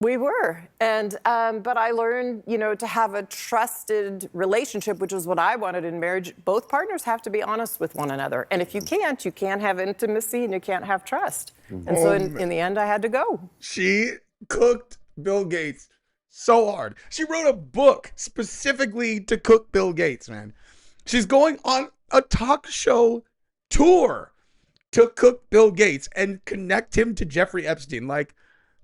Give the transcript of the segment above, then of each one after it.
We were. And, but I learned, to have a trusted relationship, which is what I wanted in marriage. Both partners have to be honest with one another. And if you can't have intimacy and you can't have trust. And so in the end, I had to go. She cooked Bill Gates so hard. She wrote a book specifically to cook Bill Gates, man. She's going on a talk show tour to cook Bill Gates and connect him to Jeffrey Epstein. Like,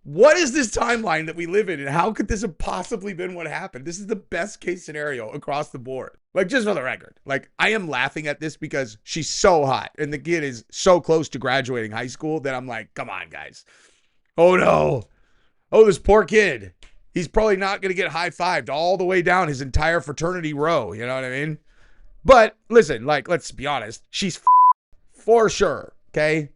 what is this timeline that we live in, and how could this have possibly been what happened? This is the best case scenario across the board. Like, just for the record, like, I am laughing at this because she's so hot and the kid is so close to graduating high school that I'm like, come on, guys. Oh, no. Oh, this poor kid. He's probably not going to get high-fived all the way down his entire fraternity row. You know what I mean? But listen, like, let's be honest. She's for sure, okay?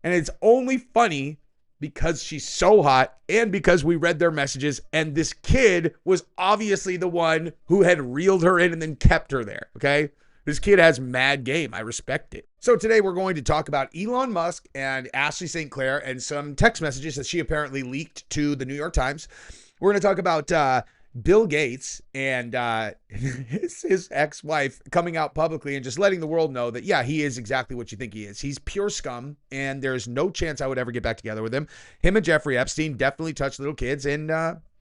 And it's only funny because she's so hot and because we read their messages, and this kid was obviously the one who had reeled her in and then kept her there, okay? This kid has mad game. I respect it. So today we're going to talk about Elon Musk and Ashley St. Clair and some text messages that she apparently leaked to the New York Times. We're going to talk about Bill Gates and his ex-wife coming out publicly and just letting the world know that, yeah, he is exactly what you think he is. He's pure scum, and there's no chance I would ever get back together with him. Him and Jeffrey Epstein definitely touched little kids, and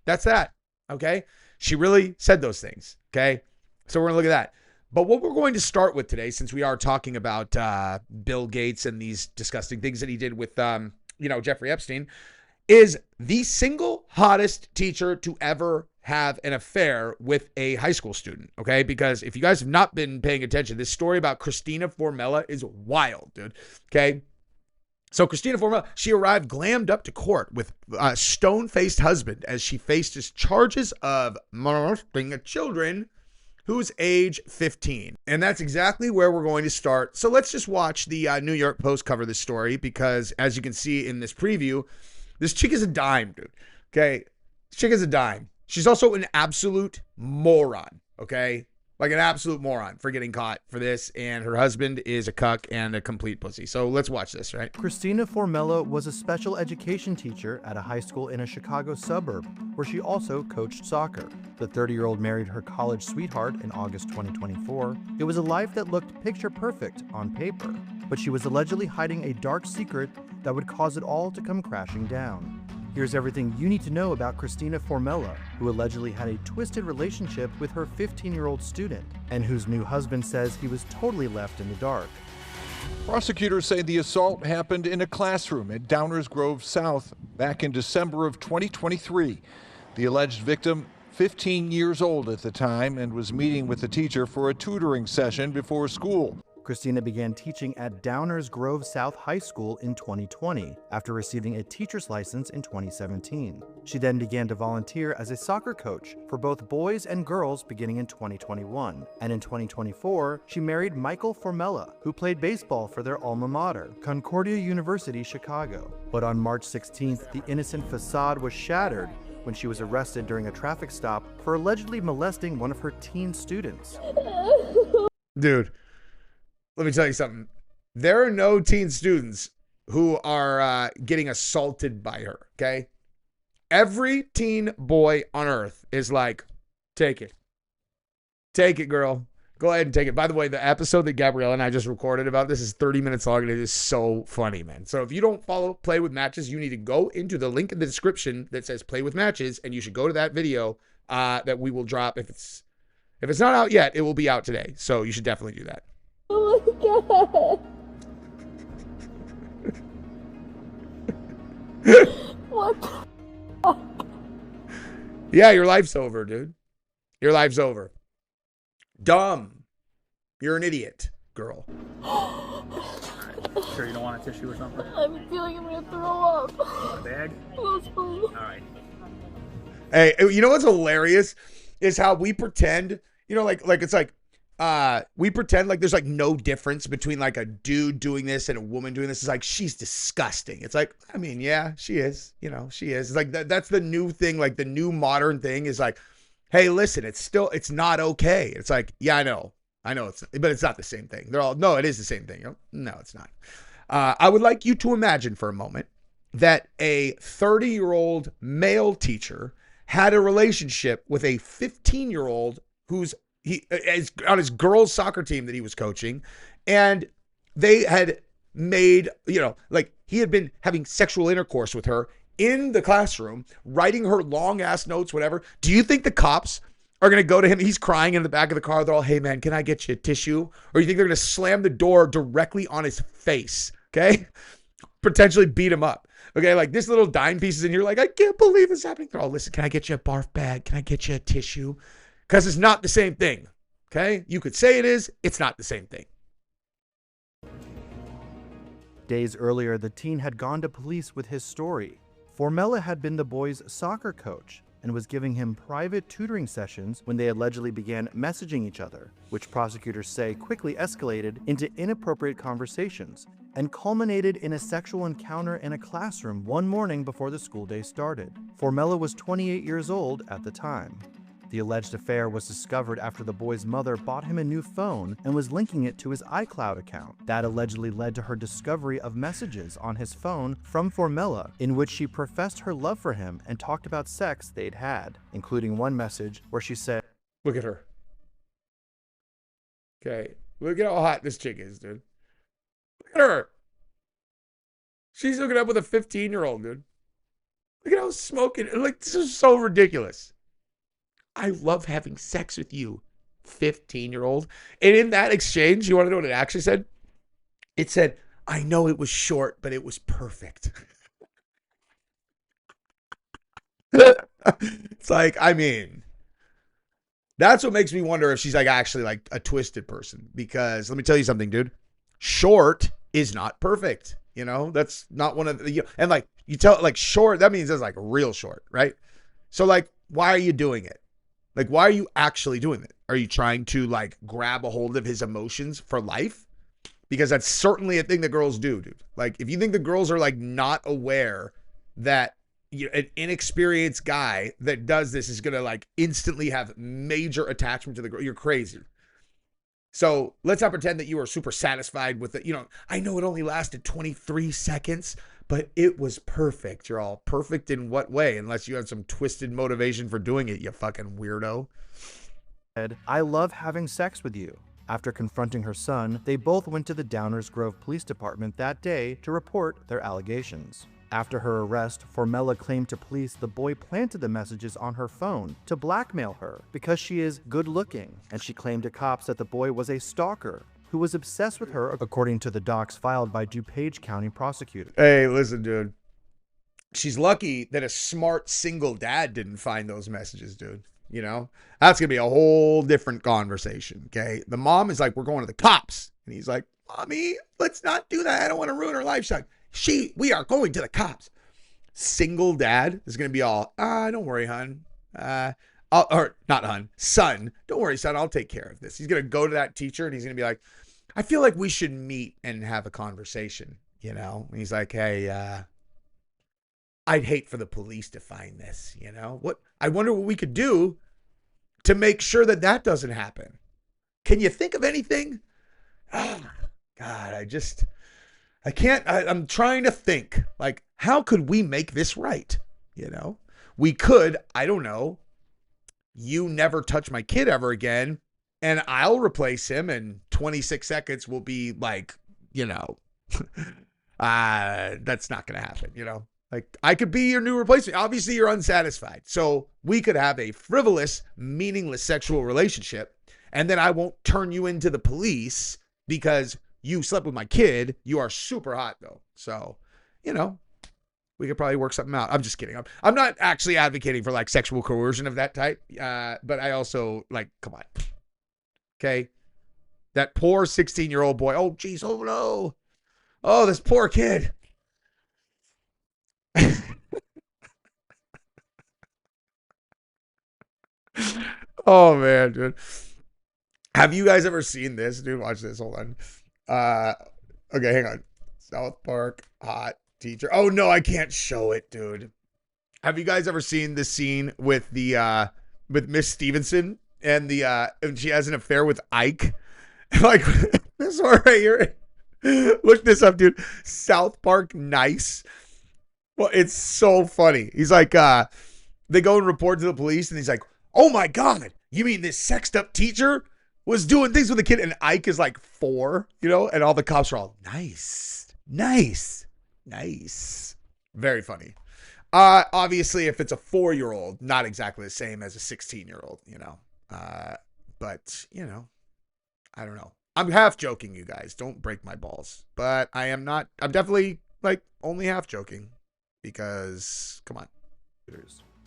that's that, okay? She really said those things, okay? So we're going to look at that. But what we're going to start with today, since we are talking about Bill Gates and these disgusting things that he did with, Jeffrey Epstein, is the single hottest teacher to ever have an affair with a high school student, okay? Because if you guys have not been paying attention, this story about Christina Formella is wild, dude, okay? So Christina Formella, she arrived glammed up to court with a stone-faced husband as she faced his charges of molesting children who's age 15. And that's exactly where we're going to start. So let's just watch the New York Post cover this story because, as you can see in this preview, this chick is a dime, dude, okay? This chick is a dime. She's also an absolute moron, okay? Like an absolute moron for getting caught for this, and her husband is a cuck and a complete pussy. So let's watch this, right? Christina Formella was a special education teacher at a high school in a Chicago suburb, where she also coached soccer. The 30-year-old married her college sweetheart in August 2024. It was a life that looked picture perfect on paper, but she was allegedly hiding a dark secret that would cause it all to come crashing down. Here's everything you need to know about Christina Formella, who allegedly had a twisted relationship with her 15-year-old student, and whose new husband says he was totally left in the dark. Prosecutors say the assault happened in a classroom at Downers Grove South back in December of 2023. The alleged victim, 15 years old at the time, and was meeting with the teacher for a tutoring session before school. Christina began teaching at Downers Grove South High School in 2020 after receiving a teacher's license in 2017. She then began to volunteer as a soccer coach for both boys and girls beginning in 2021. And in 2024, she married Michael Formella, who played baseball for their alma mater, Concordia University, Chicago. But on March 16th, the innocent facade was shattered when she was arrested during a traffic stop for allegedly molesting one of her teen students. Dude. Let me tell you something. There are no teen students who are getting assaulted by her, okay? Every teen boy on earth is like, take it. Take it, girl. Go ahead and take it. By the way, the episode that Gabrielle and I just recorded about this is 30 minutes long, and it is so funny, man. So if you don't follow Play With Matches, you need to go into the link in the description that says Play With Matches, and you should go to that video that we will drop. If it's not out yet, it will be out today. So you should definitely do that. Oh my God. What the fuck? Yeah, your life's over, dude. Your life's over. Dumb. You're an idiot, girl. Sure you don't want a tissue or something? I'm feeling I'm gonna throw up. A bag? Yes, please. All right. Hey, you know what's hilarious is how we pretend, like it's like, we pretend like there's like no difference between like a dude doing this and a woman doing this. It's like, she's disgusting. It's like, I mean, yeah, she is, she is. It's like, that's the new thing. Like the new modern thing is like, hey, listen, it's not okay. It's like, yeah, I know but it's not the same thing. They're all, no, it is the same thing. No, it's not. I would like you to imagine for a moment that a 30-year-old male teacher had a relationship with a 15-year-old who's on his girls' soccer team that he was coaching, and they had made, like he had been having sexual intercourse with her in the classroom, writing her long ass notes, whatever. Do you think the cops are going to go to him? He's crying in the back of the car. They're all, hey man, can I get you a tissue? Or you think they're going to slam the door directly on his face? Okay. Potentially beat him up. Okay. Like this little dime pieces and you're like, I can't believe this is happening. They're all, listen, can I get you a barf bag? Can I get you a tissue? Because it's not the same thing. Okay. You could say it is. It's not the same thing. Days earlier, the teen had gone to police with his story. Formella had been the boy's soccer coach and was giving him private tutoring sessions when they allegedly began messaging each other, which prosecutors say quickly escalated into inappropriate conversations and culminated in a sexual encounter in a classroom one morning before the school day started. Formella was 28 years old at the time. The alleged affair was discovered after the boy's mother bought him a new phone and was linking it to his iCloud account. That allegedly led to her discovery of messages on his phone from Formella in which she professed her love for him and talked about sex they'd had, including one message where she said, Look at her. Okay. Look at how hot this chick is, dude. Look at her. She's hooking up with a 15-year-old, dude. Look at how smoking. Like, this is so ridiculous. I love having sex with you, 15-year-old. And in that exchange, you want to know what it actually said? It said, I know it was short, but it was perfect. It's like, I mean, that's what makes me wonder if she's like actually like a twisted person. Because let me tell you something, dude. Short is not perfect. That's not one of the, and like you tell, like short, that means it's like real short, right? So like, why are you doing it? Like, why are you actually doing it? Are you trying to like grab a hold of his emotions for life? Because that's certainly a thing that girls do, dude. Like, if you think the girls are like not aware that an inexperienced guy that does this is going to like instantly have major attachment to the girl, you're crazy. So let's not pretend that you are super satisfied with it. I know it only lasted 23 seconds, but it was perfect. You're all perfect in what way? Unless you have some twisted motivation for doing it, you fucking weirdo. I love having sex with you. After confronting her son, they both went to the Downers Grove Police Department that day to report their allegations. After her arrest, Formella claimed to police the boy planted the messages on her phone to blackmail her because she is good-looking, and she claimed to cops that the boy was a stalker who was obsessed with her, according to the docs filed by DuPage County prosecutors. Hey, listen, dude. She's lucky that a smart single dad didn't find those messages, dude. That's going to be a whole different conversation, okay? The mom is like, we're going to the cops. And he's like, Mommy, let's not do that. I don't want to ruin her life. She's like, we are going to the cops. Single dad is going to be all, don't worry, hon. Or not hon, son. Don't worry, son. I'll take care of this. He's going to go to that teacher and he's going to be like, I feel like we should meet and have a conversation, And he's like, hey, I'd hate for the police to find this, I wonder what we could do to make sure that doesn't happen. Can you think of anything? Oh, God, I can't, I'm trying to think, like, how could we make this right? We could, I don't know, you never touch my kid ever again, and I'll replace him, and 26 seconds will be like, that's not going to happen, Like, I could be your new replacement. Obviously, you're unsatisfied. So we could have a frivolous, meaningless sexual relationship, and then I won't turn you into the police because you slept with my kid. You are super hot, though. So, we could probably work something out. I'm just kidding. I'm not actually advocating for, like, sexual coercion of that type. But I also, like, come on. Okay? That poor 16-year-old boy. Oh, geez. Oh, no. Oh, this poor kid. Oh man, dude. Have you guys ever seen this, dude? Watch this. Hold on. Okay, hang on. South Park hot teacher. Oh no, I can't show it, dude. Have you guys ever seen the scene with the with Miss Stevenson and and she has an affair with Ike? Like this one right here. Look this up, dude. South Park nice. Well, it's so funny. He's like, they go and report to the police, and he's like, oh my God, you mean this sexed up teacher was doing things with a kid? And Ike is like 4, you know, and all the cops are all, nice, nice, nice. Very funny. Obviously, if it's a 4-year-old, not exactly the same as a 16-year-old, you know. But, you know, I don't know. I'm half joking, you guys. Don't break my balls. But I'm definitely, like, only half joking. Because, come on.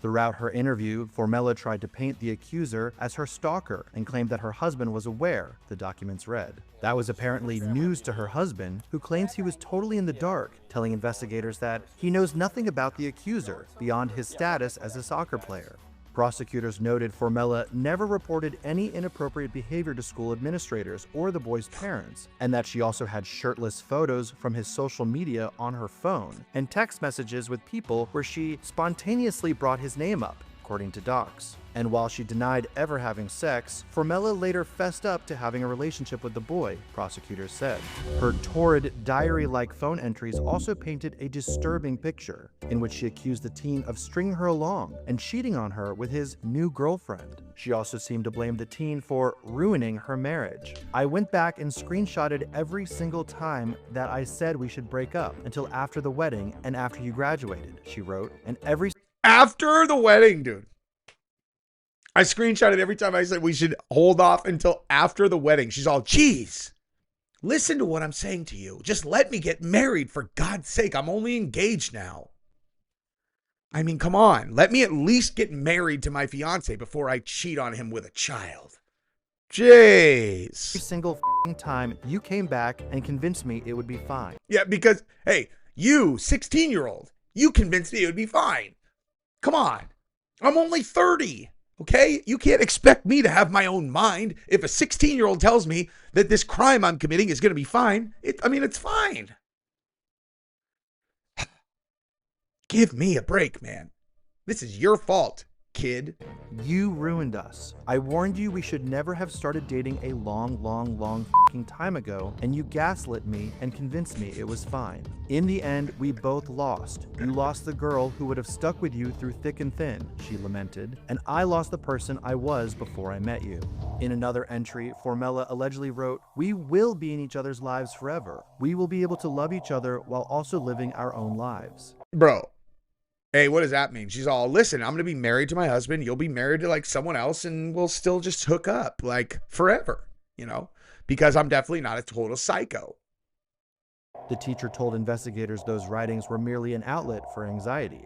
Throughout her interview, Formella tried to paint the accuser as her stalker and claimed that her husband was aware, the documents read. That was apparently news to her husband, who claims he was totally in the dark, telling investigators that he knows nothing about the accuser beyond his status as a soccer player. Prosecutors noted Formella never reported any inappropriate behavior to school administrators or the boy's parents, and that she also had shirtless photos from his social media on her phone and text messages with people where she spontaneously brought his name up, according to docs. And while she denied ever having sex, Formella later fessed up to having a relationship with the boy, prosecutors said. Her torrid, diary-like phone entries also painted a disturbing picture, in which she accused the teen of stringing her along and cheating on her with his new girlfriend. She also seemed to blame the teen for ruining her marriage. I went back and screenshotted every single time that I said we should break up until after the wedding and after you graduated, she wrote, and every... After the wedding, dude. I screenshotted every time I said we should hold off until after the wedding. She's all, geez, listen to what I'm saying to you. Just let me get married, for God's sake. I'm only engaged now. I mean, come on. Let me at least get married to my fiance before I cheat on him with a child. Jeez. Every single time you came back and convinced me it would be fine. Yeah, because, hey, you, 16-year-old, you convinced me it would be fine. Come on. I'm only 30. Okay? You can't expect me to have my own mind. If a 16-year-old tells me that this crime I'm committing is going to be fine, it's fine. Give me a break, man. This is your fault, kid. You ruined us. I warned you we should never have started dating a long time ago, and you gaslit me and convinced me it was fine. In the end, we both lost. You lost the girl who would have stuck with you through thick and thin, she lamented, and I lost the person I was before I met you. In another entry, Formella allegedly wrote, "We will be in each other's lives forever. We will be able to love each other while also living our own lives." Bro. Hey, what does that mean? She's all, listen, I'm going to be married to my husband. You'll be married to like someone else, and we'll still just hook up like forever, you know, because I'm definitely not a total psycho. The teacher told investigators those writings were merely an outlet for anxiety.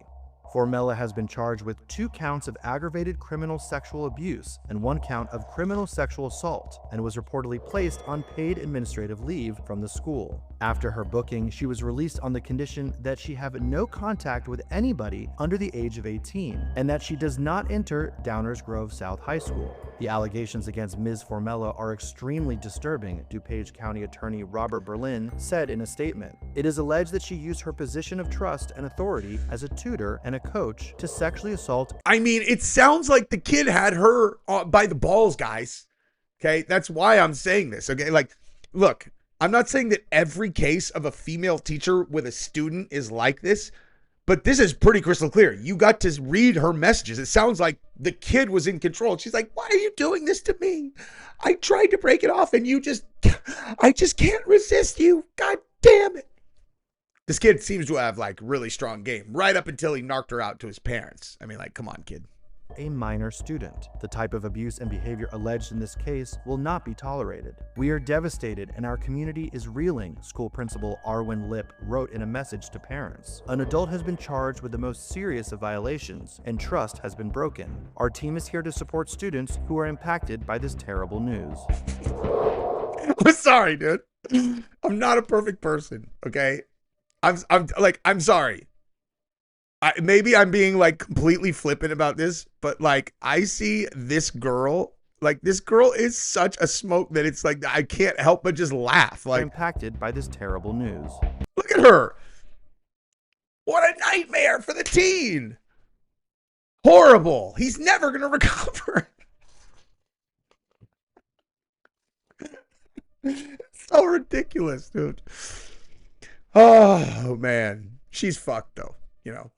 Formella has been charged with 2 counts of aggravated criminal sexual abuse and 1 count of criminal sexual assault, and was reportedly placed on paid administrative leave from the school. After her booking, she was released on the condition that she have no contact with anybody under the age of 18, and that she does not enter Downers Grove South High School. The allegations against Ms. Formella are extremely disturbing, DuPage County Attorney Robert Berlin said in a statement. It is alleged that she used her position of trust and authority as a tutor and a coach to sexually assault. I mean, it sounds like the kid had her by the balls, guys. Okay, that's why I'm saying this. Okay, like, look, I'm not saying that every case of a female teacher with a student is like this, but this is pretty crystal clear. You got to read her messages. It sounds like the kid was in control. She's like, why are you doing this to me? I tried to break it off and I just can't resist you. God damn it. This kid seems to have like really strong game right up until he knocked her out to his parents. I mean, like, come on, kid. A minor student. The type of abuse and behavior alleged in this case will not be tolerated. We are devastated and our community is reeling, school principal Arwen Lip wrote in a message to parents. An adult has been charged with the most serious of violations, and trust has been broken. Our team is here to support students who are impacted by this terrible news. I'm sorry, dude. I'm not a perfect person, okay? I'm sorry. Maybe I'm being like completely flippant about this, but like I see this girl, like this girl is such a smoke that it's like I can't help but just laugh. Like, impacted by this terrible news. Look at her. What a nightmare for the teen. Horrible. He's never going to recover. So ridiculous, dude. Oh, man. She's fucked, though. you know.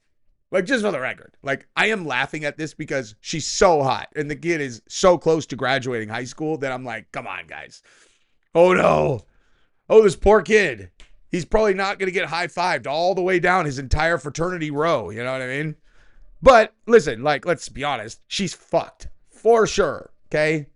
Like, just for the record, like, I am laughing at this because she's so hot and the kid is so close to graduating high school that I'm like, come on, guys. Oh, no. Oh, this poor kid. He's probably not going to get high-fived all the way down his entire fraternity row. You know what I mean? But listen, like, let's be honest. She's fucked for sure. Okay.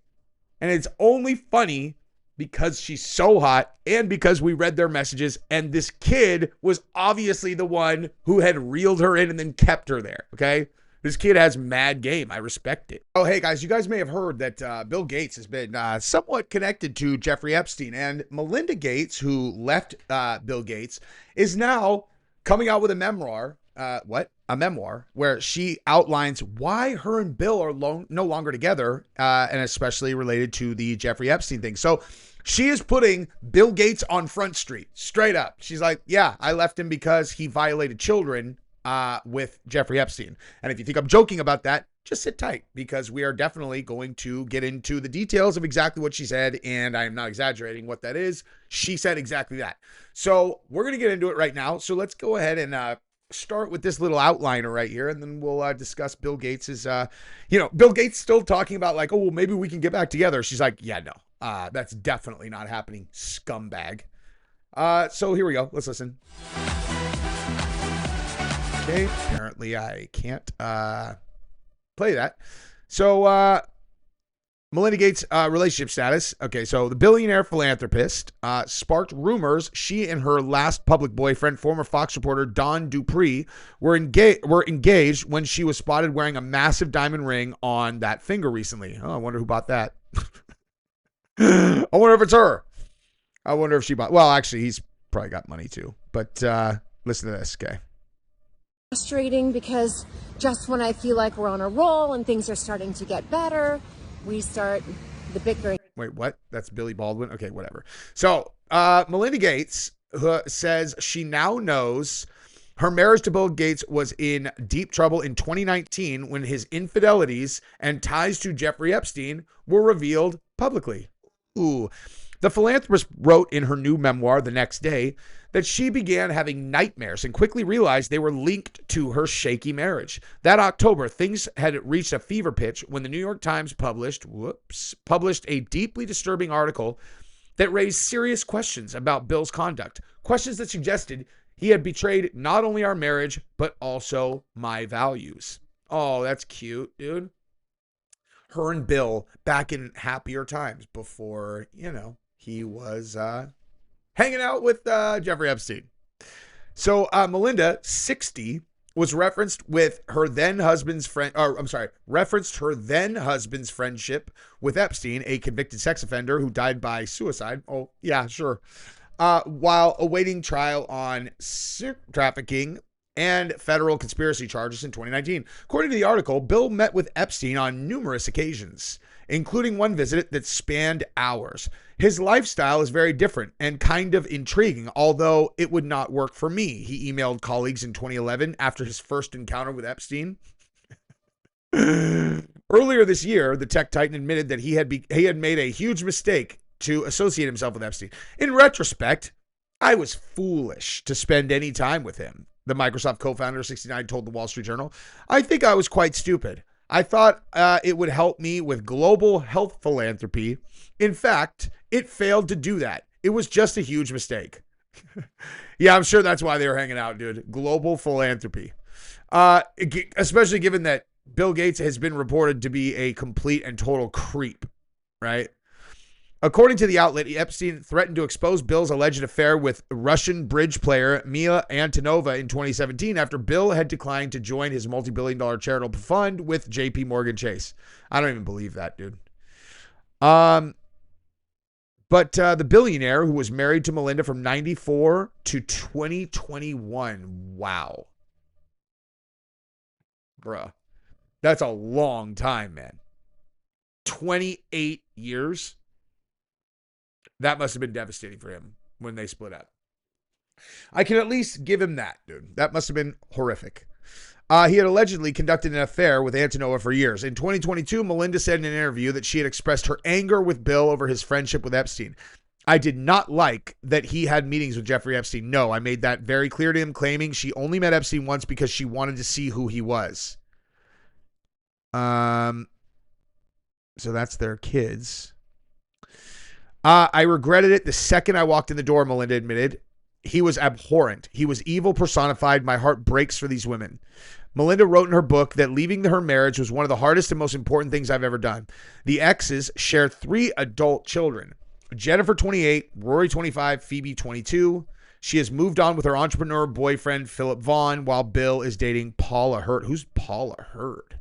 And it's only funny because she's so hot and because we read their messages and this kid was obviously the one who had reeled her in and then kept her there. Okay. This kid has mad game. I respect it. Oh, hey guys, you guys may have heard that Bill Gates has been somewhat connected to Jeffrey Epstein, and Melinda Gates, who left Bill Gates, is now coming out with a memoir. A memoir where she outlines why her and Bill are no longer together, and especially related to the Jeffrey Epstein thing. So she is putting Bill Gates on Front Street, straight up. She's like, yeah, I left him because he violated children with Jeffrey Epstein. And if you think I'm joking about that, just sit tight, because we are definitely going to get into the details of exactly what she said, and I am not exaggerating what that is. She said exactly that. So we're going to get into it right now. So let's go ahead and start with this little outliner right here, and then we'll discuss Bill Gates's, Bill Gates still talking about like, oh, well, maybe we can get back together. She's like, yeah, no, that's definitely not happening, scumbag. So here we go. Let's listen. Okay, apparently I can't play that. So Melinda Gates' relationship status. Okay, so the billionaire philanthropist sparked rumors she and her last public boyfriend, former Fox reporter Don Dupree, were engaged when she was spotted wearing a massive diamond ring on that finger recently. Oh, I wonder who bought that. I wonder if it's her. I wonder if she bought. Well, actually, he's probably got money too. But listen to this, okay? Frustrating because just when I feel like we're on a roll and things are starting to get better, we start the bickering. Wait, what? That's Billy Baldwin? Okay, whatever. So Melinda Gates says she now knows her marriage to Bill Gates was in deep trouble in 2019 when his infidelities and ties to Jeffrey Epstein were revealed publicly. Ooh. The philanthropist wrote in her new memoir, The Next Day, that she began having nightmares and quickly realized they were linked to her shaky marriage. That October, things had reached a fever pitch when the New York Times published a deeply disturbing article that raised serious questions about Bill's conduct. Questions that suggested he had betrayed not only our marriage, but also my values. Oh, that's cute, dude. Her and Bill back in happier times before, he was hanging out with Jeffrey Epstein. So Melinda, 60, was referenced her then husband's friendship with Epstein, a convicted sex offender who died by suicide. Oh, yeah, sure. While awaiting trial on trafficking and federal conspiracy charges in 2019. According to the article, Bill met with Epstein on numerous occasions, including one visit that spanned hours. His lifestyle is very different and kind of intriguing, although it would not work for me, he emailed colleagues in 2011 after his first encounter with Epstein. Earlier this year, the tech titan admitted that he had made a huge mistake to associate himself with Epstein. In retrospect, I was foolish to spend any time with him, the Microsoft co-founder, 69, told the Wall Street Journal. I think I was quite stupid. I thought it would help me with global health philanthropy. In fact, it failed to do that. It was just a huge mistake. Yeah, I'm sure that's why they were hanging out, dude. Global philanthropy. Especially given that Bill Gates has been reported to be a complete and total creep, right? According to the outlet, Epstein threatened to expose Bill's alleged affair with Russian bridge player Mia Antonova in 2017 after Bill had declined to join his multi-billion-dollar charitable fund with JP Morgan Chase. I don't even believe that, dude. But the billionaire, who was married to Melinda from 94 to 2021, wow. Bruh. That's a long time, man. 28 years. That must have been devastating for him when they split up. I can at least give him that, dude. That must have been horrific. He had allegedly conducted an affair with Antonova for years. In 2022, Melinda said in an interview that she had expressed her anger with Bill over his friendship with Epstein. I did not like that he had meetings with Jeffrey Epstein. No, I made that very clear to him, claiming she only met Epstein once because she wanted to see who he was. So that's their kids. I regretted it the second I walked in the door, Melinda admitted. He was abhorrent. He was evil personified. My heart breaks for these women. Melinda wrote in her book that leaving her marriage was one of the hardest and most important things I've ever done. The exes share 3 adult children. Jennifer, 28, Rory, 25, Phoebe, 22. She has moved on with her entrepreneur boyfriend, Philip Vaughn, while Bill is dating Paula Hurd. Who's Paula Hurd?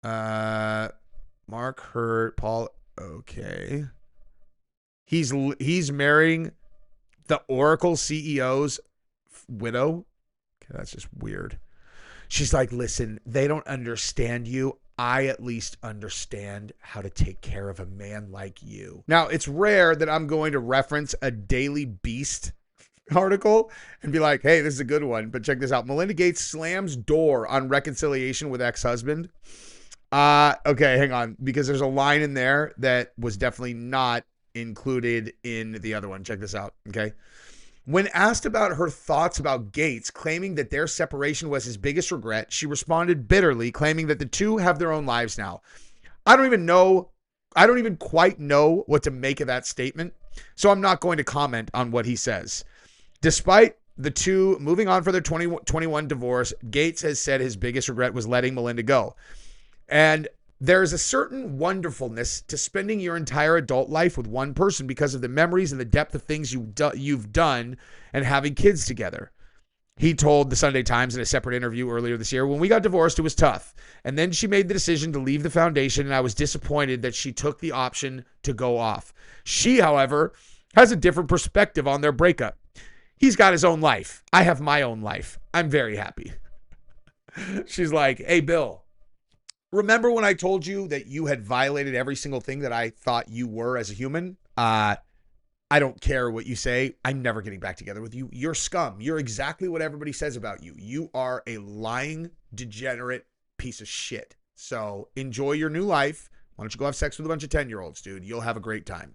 Mark Hurd, Paul. Okay. He's marrying the Oracle CEO's widow. Okay, that's just weird. She's like, listen, they don't understand you. I at least understand how to take care of a man like you. Now, it's rare that I'm going to reference a Daily Beast article and be like, hey, this is a good one, but check this out. Melinda Gates slams door on reconciliation with ex-husband. Okay, hang on, because there's a line in there that was definitely not included in the other one. Check this out, okay? When asked about her thoughts about Gates claiming that their separation was his biggest regret, she responded bitterly, claiming that the two have their own lives now. I don't even quite know what to make of that statement, so I'm not going to comment on what he says. Despite the two moving on for their 2021 divorce, Gates has said his biggest regret was letting Melinda go. And there is a certain wonderfulness to spending your entire adult life with one person because of the memories and the depth of things you've done and having kids together. He told the Sunday Times in a separate interview earlier this year, when we got divorced, it was tough. And then she made the decision to leave the foundation, and I was disappointed that she took the option to go off. She, however, has a different perspective on their breakup. He's got his own life. I have my own life. I'm very happy. She's like, hey, Bill, remember when I told you that you had violated every single thing that I thought you were as a human? I don't care what you say. I'm never getting back together with you. You're scum. You're exactly what everybody says about you. You are a lying, degenerate piece of shit. So enjoy your new life. Why don't you go have sex with a bunch of 10-year-olds, dude? You'll have a great time.